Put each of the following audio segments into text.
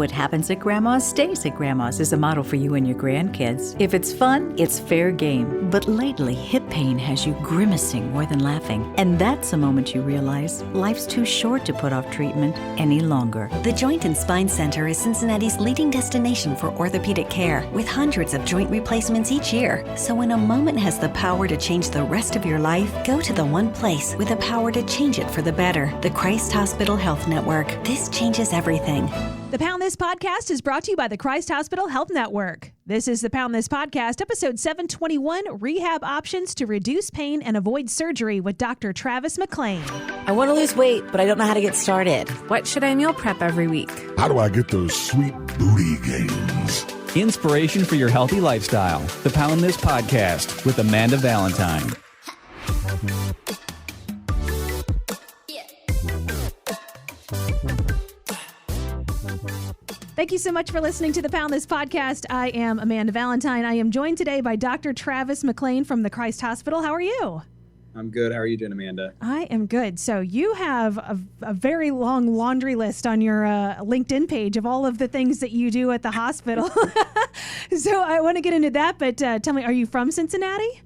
What happens at Grandma's stays at Grandma's is a model for you and your grandkids. If it's fun, it's fair game. But lately, hip pain has you grimacing more than laughing. And that's a moment you realize life's too short to put off treatment any longer. The Joint and Spine Center is Cincinnati's leading destination for orthopedic care, with hundreds of joint replacements each year. So when a moment has the power to change the rest of your life, go to the one place with the power to change it for the better. The Christ Hospital Health Network. This changes everything. The Pound This Podcast is brought to you by the Christ Hospital Health Network. This is the Pound This Podcast, episode 721, Rehab Options to Reduce Pain and Avoid Surgery with Dr. Travis McClain. I want to lose weight, but I don't know how to get started. What should I meal prep every week? How do I get those sweet booty gains? Inspiration for your healthy lifestyle. The Pound This Podcast with Amanda Valentine. Thank you so much for listening to the Pound This Podcast. I am Amanda Valentine. I am joined today by Dr. Travis McClain from the Christ Hospital. How are you? I'm good. How are you doing, Amanda? I am good. So you have a very long laundry list on your LinkedIn page of all of the things that you do at the hospital. So I want to get into that, but tell me, are you from Cincinnati?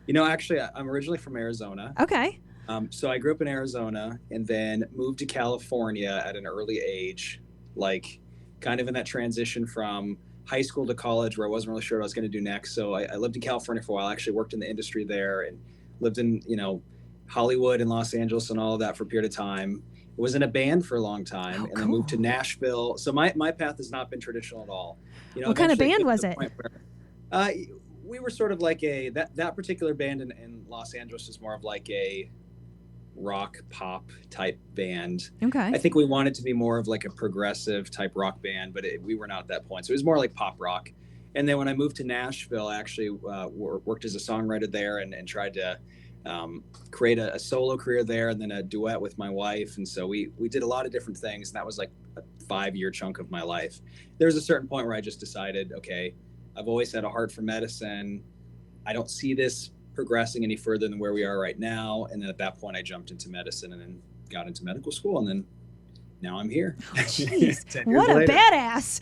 You know, actually, I'm originally from Arizona. Okay. So I grew up in Arizona and then moved to California at an early age, like kind of in that transition from high school to college where I wasn't really sure what I was going to do next. So I lived in California for a while. I actually worked in the industry there and lived in, Hollywood and Los Angeles and all of that for a period of time. Was in a band for a long time and then moved to Nashville. So my path has not been traditional at all. What kind of band was it? We were sort of like that particular band in Los Angeles is more of like a rock pop type band. Okay. I think we wanted to be more of like a progressive type rock band, but we were not at that point. So it was more like pop rock. And then when I moved to Nashville, I actually worked as a songwriter there and tried to create a solo career there and then a duet with my wife. And so we did a lot of different things. And that was like a 5-year chunk of my life. There was a certain point where I just decided, okay, I've always had a heart for medicine. I don't see this progressing any further than where we are right now. And then at that point I jumped into medicine and then got into medical school and then now I'm here. Oh, jeez. What a badass.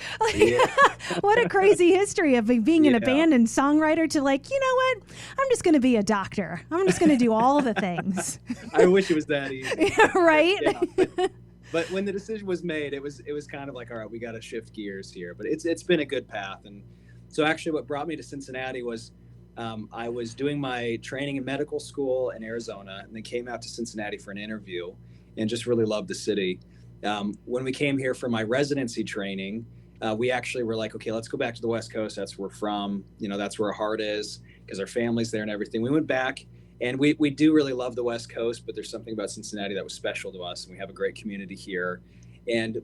What a crazy history of being in a band and songwriter to like, you know what? I'm just going to be a doctor. I'm just going to do all the things. I wish it was that easy. Right? Yeah, but when the decision was made, it was kind of like, all right, we got to shift gears here. But it's been a good path. And so actually what brought me to Cincinnati was I was doing my training in medical school in Arizona and then came out to Cincinnati for an interview and just really loved the city. When we came here for my residency training, we actually were like, okay, let's go back to the West Coast. That's where we're from. That's where our heart is because our family's there and everything. We went back and we do really love the West Coast, but there's something about Cincinnati that was special to us. And we have a great community here. And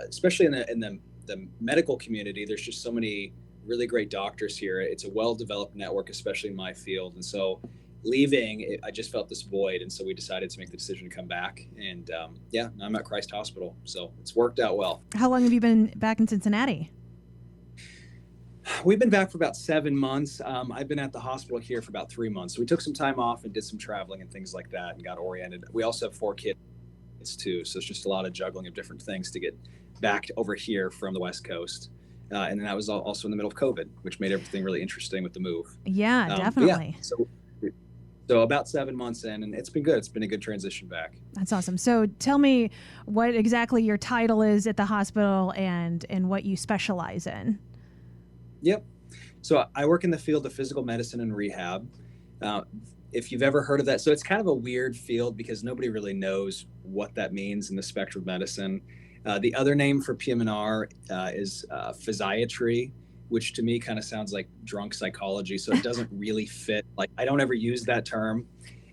especially in the medical community, there's just so many really great doctors here. It's a well-developed network, especially in my field. And so leaving, I just felt this void. And so we decided to make the decision to come back. And now I'm at Christ Hospital. So it's worked out well. How long have you been back in Cincinnati? We've been back for about 7 months. I've been at the hospital here for about 3 months. So we took some time off and did some traveling and things like that and got oriented. We also have 4 kids too. So it's just a lot of juggling of different things to get back over here from the West Coast. And then that was also in the middle of COVID, which made everything really interesting with the move. Yeah, definitely. So about 7 months in, and it's been good. It's been a good transition back. That's awesome. So tell me what exactly your title is at the hospital and what you specialize in. Yep. So I work in the field of physical medicine and rehab. If you've ever heard of that, so it's kind of a weird field because nobody really knows what that means in the spectrum of medicine. The other name for PM&R is physiatry, which to me kind of sounds like drunk psychology. So it doesn't really fit. Like I don't ever use that term.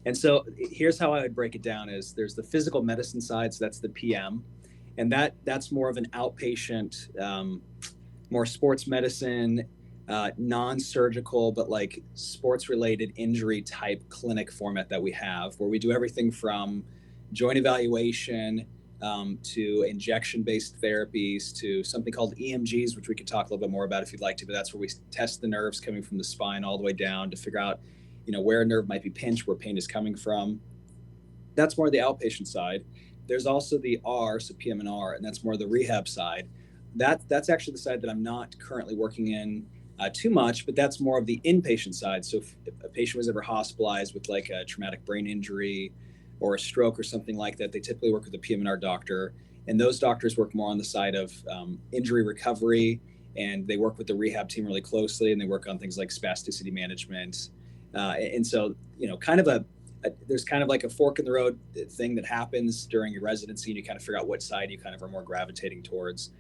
And so here's how I would break it down is there's the physical medicine side. So that's the PM. And that's more of an outpatient, more sports medicine, non-surgical, but like sports related injury type clinic format that we have where we do everything from joint evaluation, to injection-based therapies, to something called EMGs, which we could talk a little bit more about if you'd like to, but that's where we test the nerves coming from the spine all the way down to figure out, where a nerve might be pinched, where pain is coming from. That's more the outpatient side. There's also the R, so PM&R, and that's more the rehab side. That's actually the side that I'm not currently working in too much, but that's more of the inpatient side. So if a patient was ever hospitalized with like a traumatic brain injury or a stroke or something like that, they typically work with a PM&R doctor, and those doctors work more on the side of injury recovery, and they work with the rehab team really closely, and they work on things like spasticity management. And so, kind of there's kind of like a fork in the road thing that happens during your residency, and you kind of figure out what side you kind of are more gravitating towards.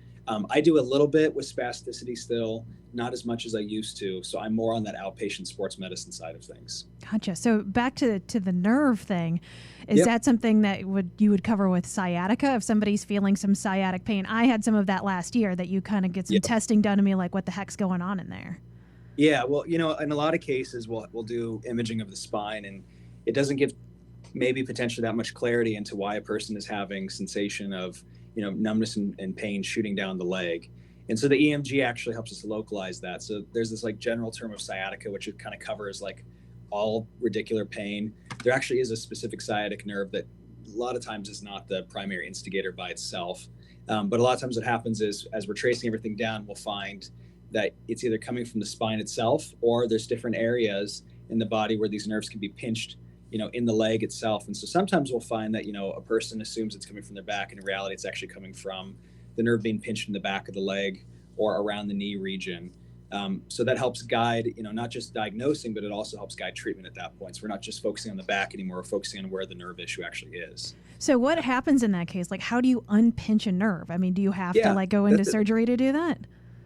I do a little bit with spasticity still, not as much as I used to. So I'm more on that outpatient sports medicine side of things. Gotcha. So back to the nerve thing, is that something that you would cover with sciatica if somebody's feeling some sciatic pain? I had some of that last year that you kind of get some testing done to me, like what the heck's going on in there? Yeah, well, in a lot of cases, we'll do imaging of the spine, and it doesn't give maybe potentially that much clarity into why a person is having sensation of numbness and pain shooting down the leg. And so the EMG actually helps us localize that. So there's this like general term of sciatica, which it kind of covers like all radicular pain. There actually is a specific sciatic nerve that a lot of times is not the primary instigator by itself. But a lot of times what happens is, as we're tracing everything down, we'll find that it's either coming from the spine itself, or there's different areas in the body where these nerves can be pinched in the leg itself. And so sometimes we'll find that, a person assumes it's coming from their back, and in reality, it's actually coming from the nerve being pinched in the back of the leg or around the knee region. So that helps guide, not just diagnosing, but it also helps guide treatment at that point. So we're not just focusing on the back anymore, we're focusing on where the nerve issue actually is. So what happens in that case? Like, how do you unpinch a nerve? I mean, do you have to like go into surgery to do that?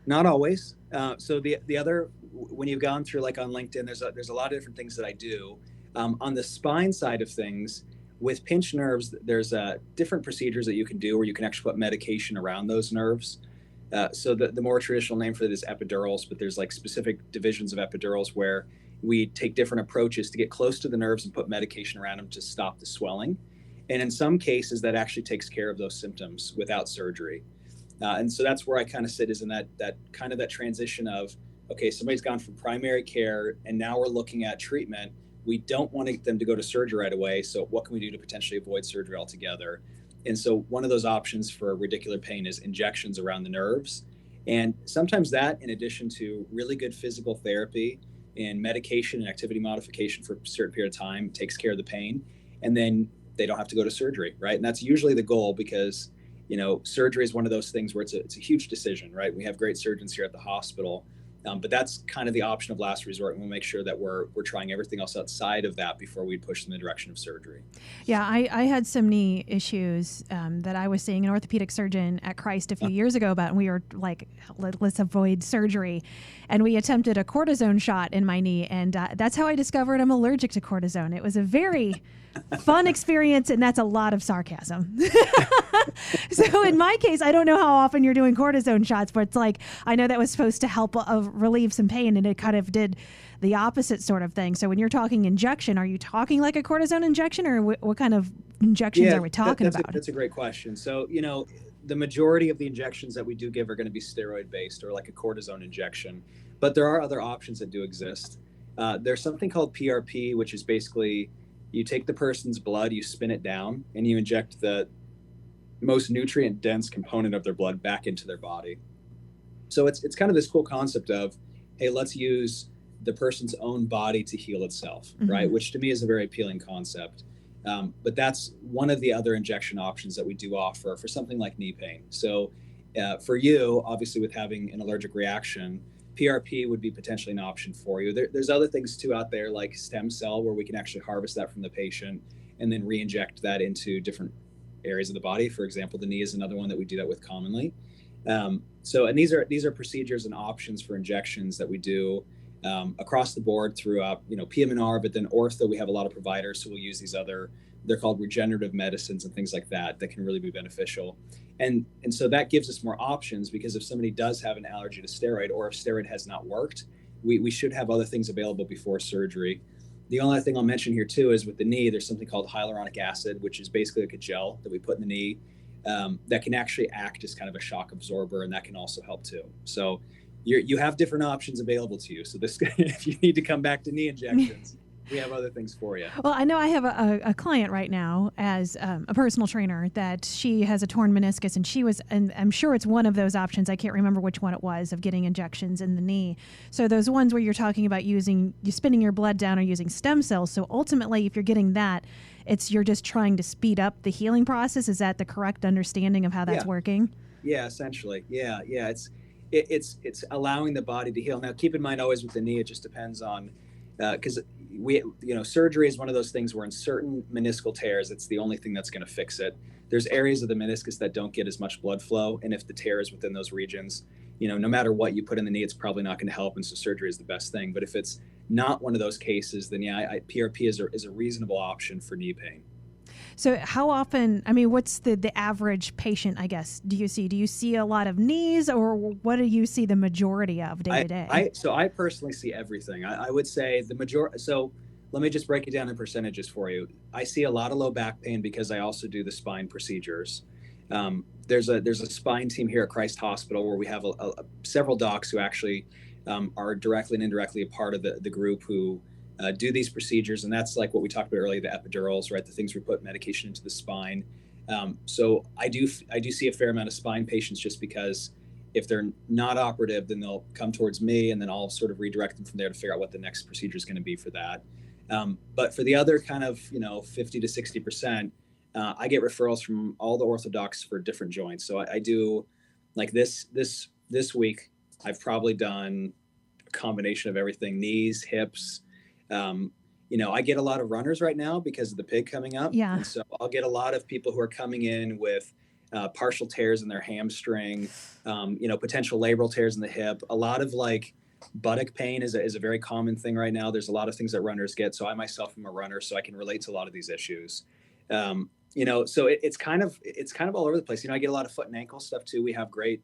Not always. So the other, when you've gone through like on LinkedIn, there's a lot of different things that I do. On the spine side of things, with pinched nerves, there's different procedures that you can do where you can actually put medication around those nerves. So the more traditional name for it is epidurals, but there's like specific divisions of epidurals where we take different approaches to get close to the nerves and put medication around them to stop the swelling. And in some cases, that actually takes care of those symptoms without surgery. And so that's where I kind of sit, is in that kind of that transition of, okay, somebody's gone from primary care and now we're looking at treatment. We don't want them to go to surgery right away. So what can we do to potentially avoid surgery altogether? And so one of those options for radicular pain is injections around the nerves. And sometimes that, in addition to really good physical therapy and medication and activity modification for a certain period of time, takes care of the pain. And then they don't have to go to surgery, right? And that's usually the goal, because, surgery is one of those things where it's a huge decision, right? We have great surgeons here at the hospital. But that's kind of the option of last resort, and we'll make sure that we're trying everything else outside of that before we push in the direction of surgery. Yeah, I had some knee issues that I was seeing an orthopedic surgeon at Christ a few years ago about, and we were like, let's avoid surgery. And we attempted a cortisone shot in my knee, and that's how I discovered I'm allergic to cortisone. It was a very fun experience, and that's a lot of sarcasm. So in my case, I don't know how often you're doing cortisone shots, but it's like, I know that was supposed to help relieve some pain, and it kind of did the opposite sort of thing. So when you're talking injection, are you talking like a cortisone injection, or what kind of injections are we talking about? That's a great question. So, the majority of the injections that we do give are going to be steroid based, or like a cortisone injection, but there are other options that do exist. There's something called PRP, which is basically you take the person's blood, you spin it down, and you inject the most nutrient dense component of their blood back into their body. So it's kind of this cool concept of, hey, let's use the person's own body to heal itself, right? Which to me is a very appealing concept. But that's one of the other injection options that we do offer for something like knee pain. So for you, obviously with having an allergic reaction, PRP would be potentially an option for you. There's other things too out there, like stem cell, where we can actually harvest that from the patient and then re-inject that into different areas of the body. For example, the knee is another one that we do that with commonly. And these are procedures and options for injections that we do across the board throughout, PM&R, but then ortho, we have a lot of providers who will use these other, they're called regenerative medicines and things like that can really be beneficial. And so that gives us more options, because if somebody does have an allergy to steroid, or if steroid has not worked, we should have other things available before surgery. The only other thing I'll mention here too is with the knee, there's something called hyaluronic acid, which is basically like a gel that we put in the knee that can actually act as kind of a shock absorber, and that can also help too. So you have different options available to you. So this, if you need to come back to knee injections, we have other things for you. Well, I know I have a client right now as a personal trainer that she has a torn meniscus, and I'm sure it's one of those options. I can't remember which one it was, of getting injections in the knee. So those ones where you're talking about you spinning your blood down or using stem cells. So ultimately, if you're getting that, you're just trying to speed up the healing process. Is that the correct understanding of how that's working? Yeah, essentially. Yeah. It's allowing the body to heal. Now, keep in mind always with the knee, it just depends on, because surgery is one of those things where in certain meniscal tears, it's the only thing that's going to fix it. There's areas of the meniscus that don't get as much blood flow. And if the tear is within those regions, no matter what you put in the knee, it's probably not going to help. And so surgery is the best thing. But if it's not one of those cases, then PRP is a reasonable option for knee pain. So how often, what's the average patient, I guess, do you see? Do you see a lot of knees, or what do you see the majority of day to day? So I personally see everything. I would say the majority. So let me just break it down in percentages for you. I see a lot of low back pain because I also do the spine procedures. There's a spine team here at Christ Hospital where we have several docs who actually are directly and indirectly a part of the group who do these procedures. And that's like what we talked about earlier, the epidurals, right? The things we put medication into the spine. So I do see a fair amount of spine patients just because if they're not operative, then they'll come towards me and then I'll sort of redirect them from there to figure out what the next procedure is going to be for that. But for the other kind of, 50 to 60%, I get referrals from all the orthodox for different joints. So I do like this week, I've probably done a combination of everything: knees, hips. I get a lot of runners right now because of the pig coming up. Yeah. And so I'll get a lot of people who are coming in with partial tears in their hamstring, potential labral tears in the hip. A lot of like buttock pain is a very common thing right now. There's a lot of things that runners get. So I myself am a runner, so I can relate to a lot of these issues. So it's kind of all over the place. I get a lot of foot and ankle stuff too. We have great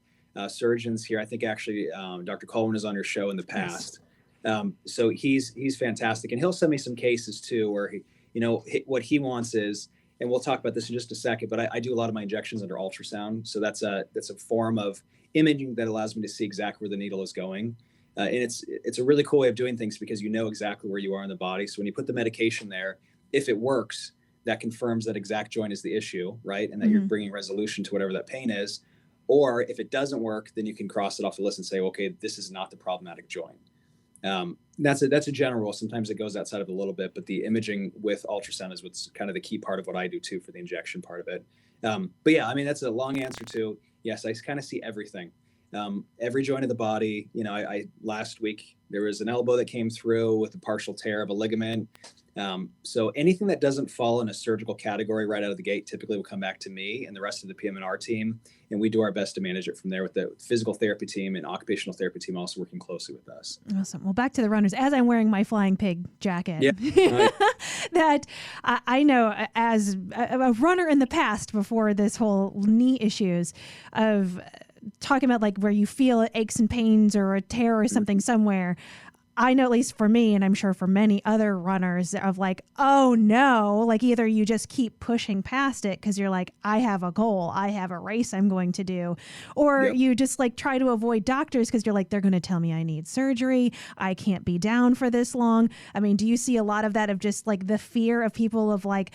surgeons here. I think actually Dr. Coleman is on your show in the past. Yes. So he's fantastic, and he'll send me some cases too, where what he wants is, and we'll talk about this in just a second, but I do a lot of my injections under ultrasound. So that's a form of imaging that allows me to see exactly where the needle is going. And it's a really cool way of doing things because you know exactly where you are in the body. So when you put the medication there, if it works, that confirms that exact joint is the issue, right? And that you're bringing resolution to whatever that pain is. Or if it doesn't work, then you can cross it off the list and say, okay, this is not the problematic joint. That's a general rule. Sometimes it goes outside of it a little bit, but the imaging with ultrasound is what's kind of the key part of what I do too for the injection part of it. But yeah, that's a long answer to yes, I kind of see everything. Every joint of the body. I last week there was an elbow that came through with a partial tear of a ligament. So anything that doesn't fall in a surgical category right out of the gate typically will come back to me and the rest of the PM&R team, and we do our best to manage it from there with the physical therapy team and occupational therapy team also working closely with us. Awesome. Well, back to the runners. As I'm wearing my flying pig jacket, right. that I know as a runner in the past before this whole knee issues of talking about like where you feel aches and pains or a tear or something somewhere. I know, at least for me, and I'm sure for many other runners, of like, oh no, like either you just keep pushing past it because you're like, I have a goal, I have a race I'm going to do, or you just like try to avoid doctors because you're like, they're going to tell me I need surgery, I can't be down for this long. Do you see a lot of that of just like the fear of people of like,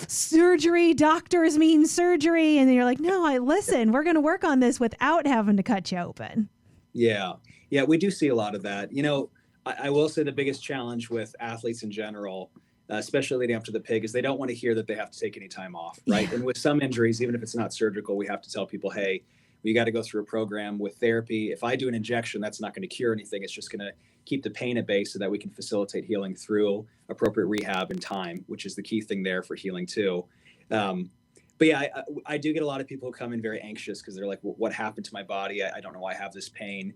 surgery, doctors mean surgery, and then you're like, no, listen, we're going to work on this without having to cut you open. Yeah, we do see a lot of that. I will say the biggest challenge with athletes in general, especially leading up to the pig, is they don't want to hear that they have to take any time off, right? Yeah. And with some injuries, even if it's not surgical, we have to tell people, hey, we got to go through a program with therapy. If I do an injection, that's not going to cure anything. It's just going to keep the pain at bay so that we can facilitate healing through appropriate rehab and time, which is the key thing there for healing too. But yeah, I do get a lot of people who come in very anxious because they're like, well, what happened to my body? I don't know why I have this pain.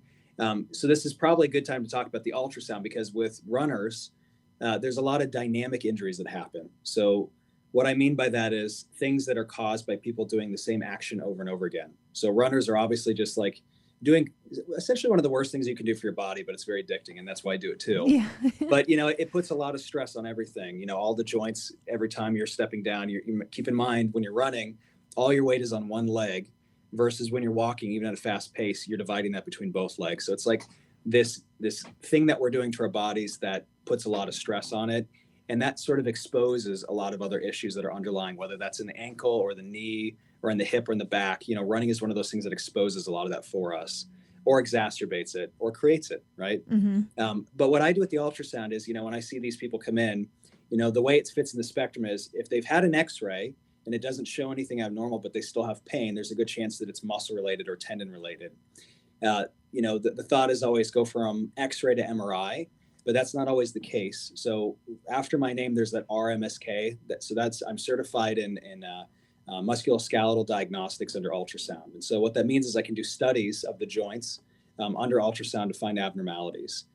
So this is probably a good time to talk about the ultrasound because with runners, there's a lot of dynamic injuries that happen. So what I mean by that is things that are caused by people doing the same action over and over again. So runners are obviously just like doing essentially one of the worst things you can do for your body, but it's very addicting. And that's why I do it too. Yeah. But, it puts a lot of stress on everything. All the joints, every time you're stepping down, you keep in mind when you're running, all your weight is on one leg. Versus when you're walking, even at a fast pace, you're dividing that between both legs. So it's like this thing that we're doing to our bodies that puts a lot of stress on it. And that sort of exposes a lot of other issues that are underlying, whether that's in the ankle or the knee or in the hip or in the back. Running is one of those things that exposes a lot of that for us, or exacerbates it, or creates it, right? But what I do with the ultrasound is, when I see these people come in, the way it fits in the spectrum is if they've had an x-ray and it doesn't show anything abnormal, but they still have pain, there's a good chance that it's muscle related or tendon related. The thought is always go from x-ray to MRI, but that's not always the case. So after my name, there's that RMSK. I'm certified in musculoskeletal diagnostics under ultrasound. And so what that means is I can do studies of the joints under ultrasound to find abnormalities.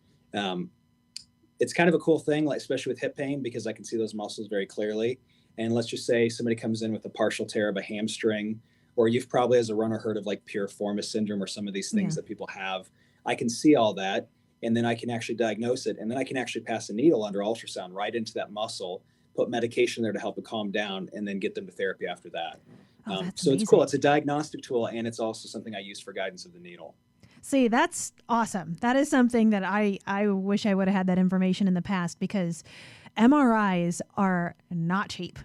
It's kind of a cool thing, especially with hip pain, because I can see those muscles very clearly. And let's just say somebody comes in with a partial tear of a hamstring, or you've probably as a runner heard of like piriformis syndrome or some of these things that people have. I can see all that, and then I can actually diagnose it. And then I can actually pass a needle under ultrasound right into that muscle, put medication there to help it calm down, and then get them to therapy after that. So it's cool. It's a diagnostic tool, and it's also something I use for guidance of the needle. See, that's awesome. That is something that I wish I would have had that information in the past, because MRIs are not cheap.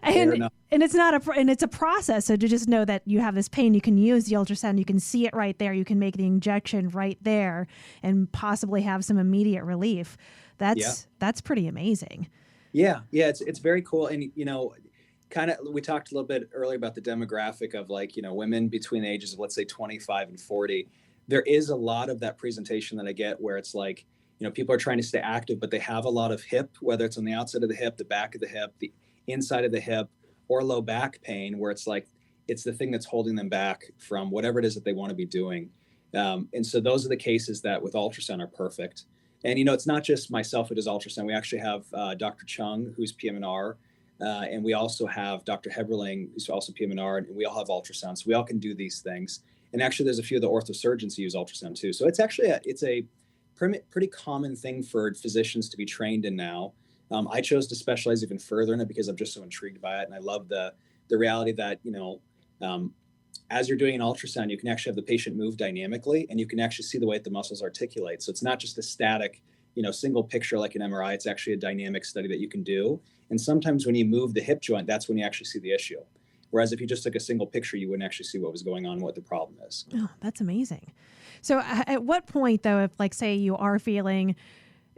and it's a process. So to just know that you have this pain, you can use the ultrasound, you can see it right there, you can make the injection right there and possibly have some immediate relief. That's pretty amazing. Yeah, it's very cool. And we talked a little bit earlier about the demographic of women between the ages of, let's say, 25 and 40. There is a lot of that presentation that I get where it's like, people are trying to stay active, but they have a lot of hip, whether it's on the outside of the hip, the back of the hip, the inside of the hip, or low back pain, where it's like, it's the thing that's holding them back from whatever it is that they want to be doing. And so those are the cases that with ultrasound are perfect. And, it's not just myself who does ultrasound. We actually have Dr. Chung, who's PM&R, and we also have Dr. Heberling, who's also PM&R, and we all have ultrasound. So we all can do these things. And actually, there's a few of the orthosurgeons who use ultrasound too. So it's actually a pretty common thing for physicians to be trained in now. I chose to specialize even further in it because I'm just so intrigued by it. And I love the reality that, as you're doing an ultrasound, you can actually have the patient move dynamically, and you can actually see the way that the muscles articulate. So it's not just a static, single picture like an MRI. It's actually a dynamic study that you can do. And sometimes when you move the hip joint, that's when you actually see the issue. Whereas if you just took a single picture, you wouldn't actually see what was going on and what the problem is. Oh, that's amazing. So at what point, though, if say you are feeling,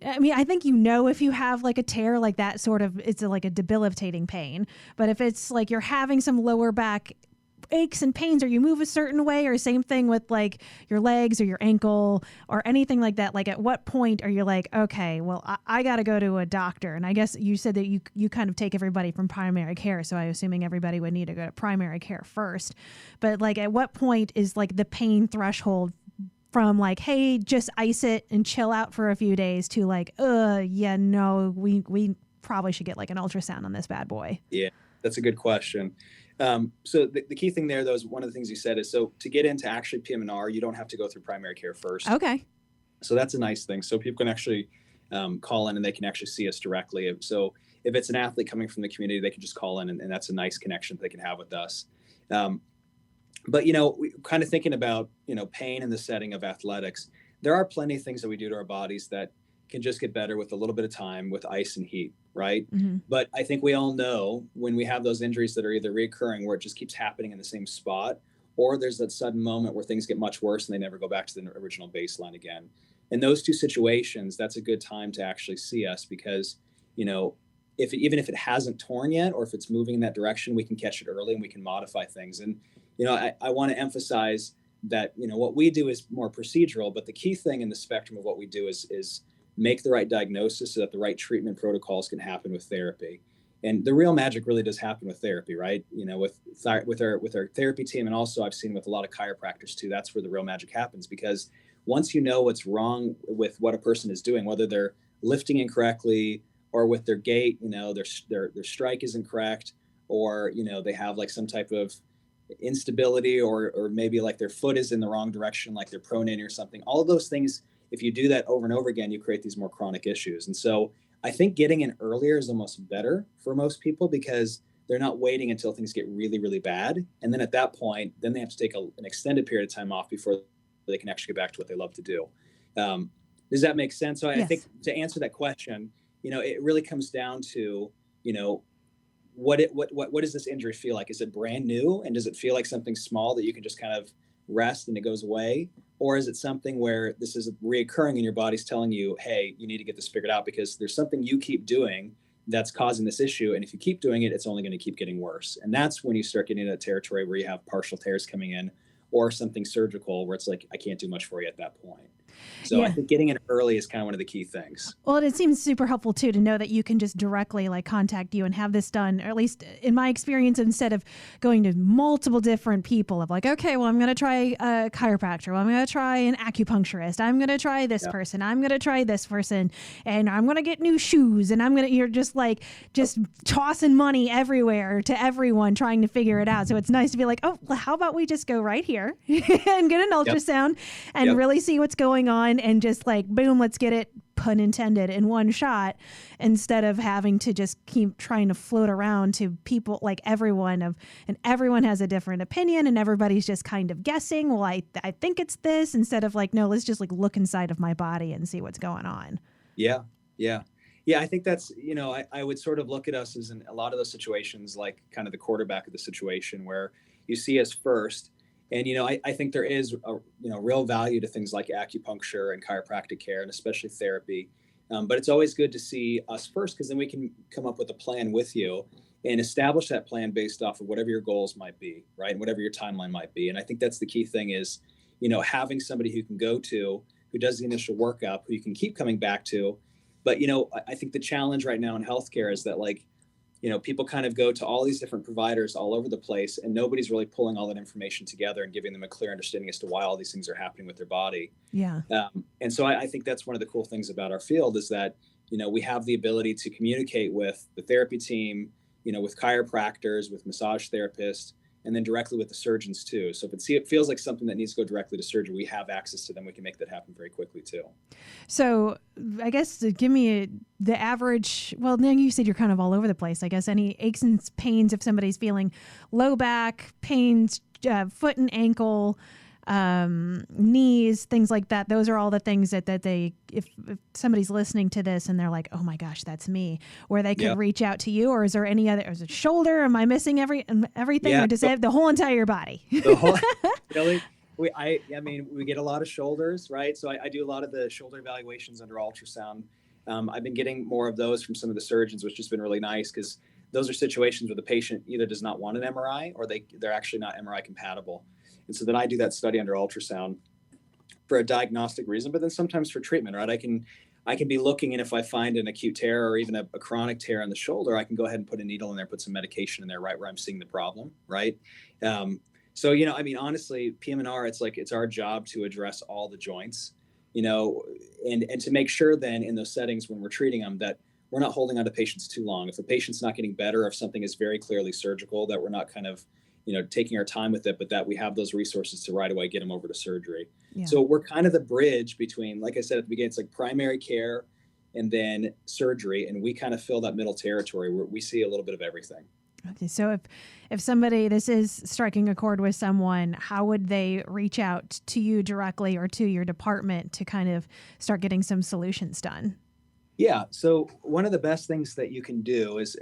I think if you have like a tear like that, sort of, it's like a debilitating pain. But if it's like you're having some lower back aches and pains, or you move a certain way, or same thing with like your legs or your ankle or anything like that, like at what point are you like, okay, well, I got to go to a doctor? And I guess you said that you kind of take everybody from primary care, so I'm assuming everybody would need to go to primary care first. But like at what point is like the pain threshold from like, hey, just ice it and chill out for a few days, to like, we probably should get like an ultrasound on this bad boy? Yeah, that's a good question. So the key thing there, though, is one of the things you said is, so to get into actually PM&R, you don't have to go through primary care first. Okay. So that's a nice thing. So people can actually call in and they can actually see us directly. So if it's an athlete coming from the community, they can just call in, and that's a nice connection they can have with us. But, we kind of thinking about, pain in the setting of athletics, there are plenty of things that we do to our bodies that can just get better with a little bit of time with ice and heat, right? Mm-hmm. But I think we all know when we have those injuries that are either recurring, where it just keeps happening in the same spot, or there's that sudden moment where things get much worse and they never go back to the original baseline again. In those two situations, that's a good time to actually see us, because, even if it hasn't torn yet, or if it's moving in that direction, we can catch it early and we can modify things. And, I want to emphasize that, what we do is more procedural, but the key thing in the spectrum of what we do is make the right diagnosis so that the right treatment protocols can happen with therapy. And the real magic really does happen with therapy, right? With our therapy team, and also I've seen with a lot of chiropractors too, that's where the real magic happens, because once you know what's wrong with what a person is doing, whether they're lifting incorrectly, or with their gait, their strike isn't correct, or, they have like some type of instability, or maybe like their foot is in the wrong direction, like they're pronating or something. All of those things, if you do that over and over again, you create these more chronic issues. And so I think getting in earlier is almost better for most people, because they're not waiting until things get really, really bad. And then at that point, then they have to take an extended period of time off before they can actually get back to what they love to do. Does that make sense? So Yes. I think to answer that question, it really comes down to, what does this injury feel like? Is it brand new? And does it feel like something small that you can just kind of rest and it goes away? Or is it something where this is reoccurring and your body's telling you, hey, you need to get this figured out because there's something you keep doing that's causing this issue. And if you keep doing it, it's only going to keep getting worse. And that's when you start getting into that territory where you have partial tears coming in or something surgical where it's like, I can't do much for you at that point. So I think getting in early is kind of one of the key things. Well, it seems super helpful too to know that you can just directly contact you and have this done, or at least in my experience, instead of going to multiple different people of okay, well, I'm going to try a chiropractor. Well, I'm going to try an acupuncturist. I'm going to try this person. I'm going to try this person, and I'm going to get new shoes. And you're just tossing money everywhere to everyone trying to figure it out. So it's nice to be oh, well, how about we just go right here and get an ultrasound and really see what's going on, and just boom, let's get it, pun intended, in one shot, instead of having to just keep trying to float around to people and everyone has a different opinion and everybody's just kind of guessing, well, I think it's this, instead of no, let's just look inside of my body and see what's going on. Yeah. I think that's, I would sort of look at us as in a lot of those situations, kind of the quarterback of the situation where you see us first. And, I think there is a real value to things like acupuncture and chiropractic care, and especially therapy. But it's always good to see us first, because then we can come up with a plan with you and establish that plan based off of whatever your goals might be, right? And whatever your timeline might be. And I think that's the key thing is, having somebody who can go to, who does the initial workup, who you can keep coming back to. But, I think the challenge right now in healthcare is that people kind of go to all these different providers all over the place, and nobody's really pulling all that information together and giving them a clear understanding as to why all these things are happening with their body. Yeah. And so I think that's one of the cool things about our field is that, we have the ability to communicate with the therapy team, with chiropractors, with massage therapists, and then directly with the surgeons too. So if it feels like something that needs to go directly to surgery, we have access to them. We can make that happen very quickly too. So I guess give me the average, well, then you said you're kind of all over the place. I guess any aches and pains if somebody's feeling low back pains, foot and ankle, knees, things like that. Those are all the things that they, if somebody's listening to this and they're like, oh my gosh, that's me, where they could reach out to you. Or is there any other, is it shoulder? Am I missing everything? Or does it have the whole entire body? The whole, really? We get a lot of shoulders, right? So I do a lot of the shoulder evaluations under ultrasound. I've been getting more of those from some of the surgeons, which has been really nice, because those are situations where the patient either does not want an MRI or they're actually not MRI compatible. And so then I do that study under ultrasound for a diagnostic reason, but then sometimes for treatment, right? I can be looking, and if I find an acute tear or even a chronic tear on the shoulder, I can go ahead and put a needle in there, put some medication in there, right where I'm seeing the problem, right? So, honestly, PM&R, it's our job to address all the joints, and to make sure then in those settings when we're treating them that we're not holding on to patients too long. If a patient's not getting better, if something is very clearly surgical, that we're not kind of, taking our time with it, but that we have those resources to right away get them over to surgery. Yeah. So we're kind of the bridge between, like I said at the beginning, it's like primary care and then surgery. And we kind of fill that middle territory where we see a little bit of everything. Okay, so if somebody, this is striking a chord with someone, how would they reach out to you directly or to your department to kind of start getting some solutions done? Yeah, so one of the best things that you can do is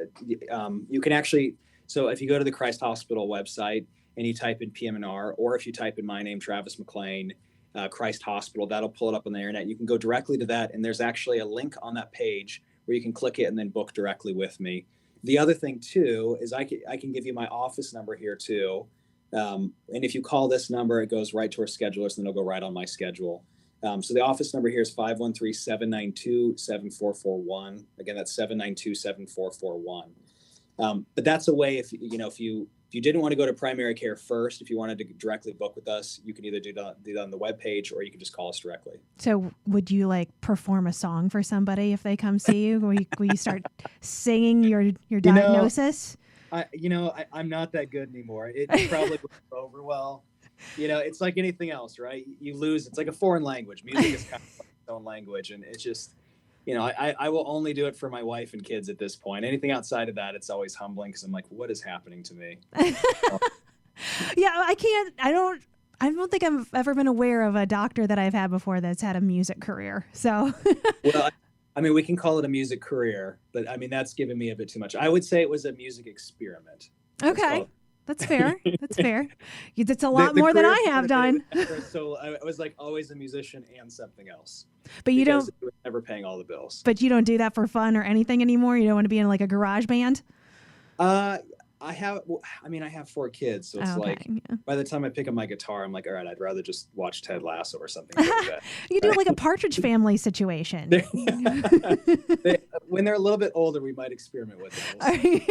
you can actually, so if you go to the Christ Hospital website and you type in PM&R, or if you type in my name, Travis McClain, Christ Hospital, that'll pull it up on the internet. You can go directly to that, and there's actually a link on that page where you can click it and then book directly with me. The other thing too is I can give you my office number here too, and if you call this number, it goes right to our schedulers, and it'll go right on my schedule. So the office number here is 513-792-7441. Again, that's 792-7441. But that's a way if you didn't want to go to primary care first, if you wanted to directly book with us, you can either do that on the webpage, or you can just call us directly. So would you perform a song for somebody if they come see you? Will you start singing your diagnosis? I'm not that good anymore. It probably wouldn't go over well. It's like anything else, right? You lose. It's like a foreign language. Music is kind of like its own language. And it's just, I will only do it for my wife and kids at this point. Anything outside of that, it's always humbling, because I'm like, what is happening to me? Yeah, I don't think I've ever been aware of a doctor that I've had before that's had a music career. So, well, I mean, we can call it a music career, but I mean, that's giving me a bit too much. I would say it was a music experiment. Okay. That's fair. That's fair. That's a lot more than I have done. So I was like always a musician and something else. But you don't. It was never paying all the bills. But you don't do that for fun or anything anymore? You don't want to be in like a garage band? I have 4 kids, so it's by the time I pick up my guitar, I'm like, all right, I'd rather just watch Ted Lasso or something like that. You do like a Partridge Family situation. When they're a little bit older, we might experiment with it.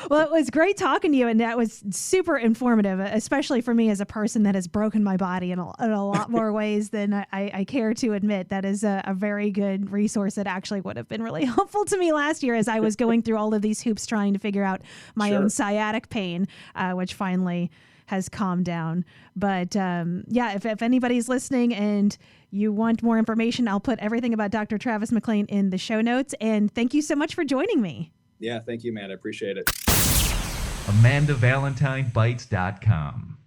Well, it was great talking to you, and that was super informative, especially for me as a person that has broken my body in a lot more ways than I care to admit. That is a very good resource that actually would have been really helpful to me last year as I was going through all of these hoops trying to figure out my own sciatic pain, which finally has calmed down. But if anybody's listening and you want more information, I'll put everything about Dr. Travis McClain in the show notes. And thank you so much for joining me. Yeah, thank you, man. I appreciate it. AmandaValentineBites.com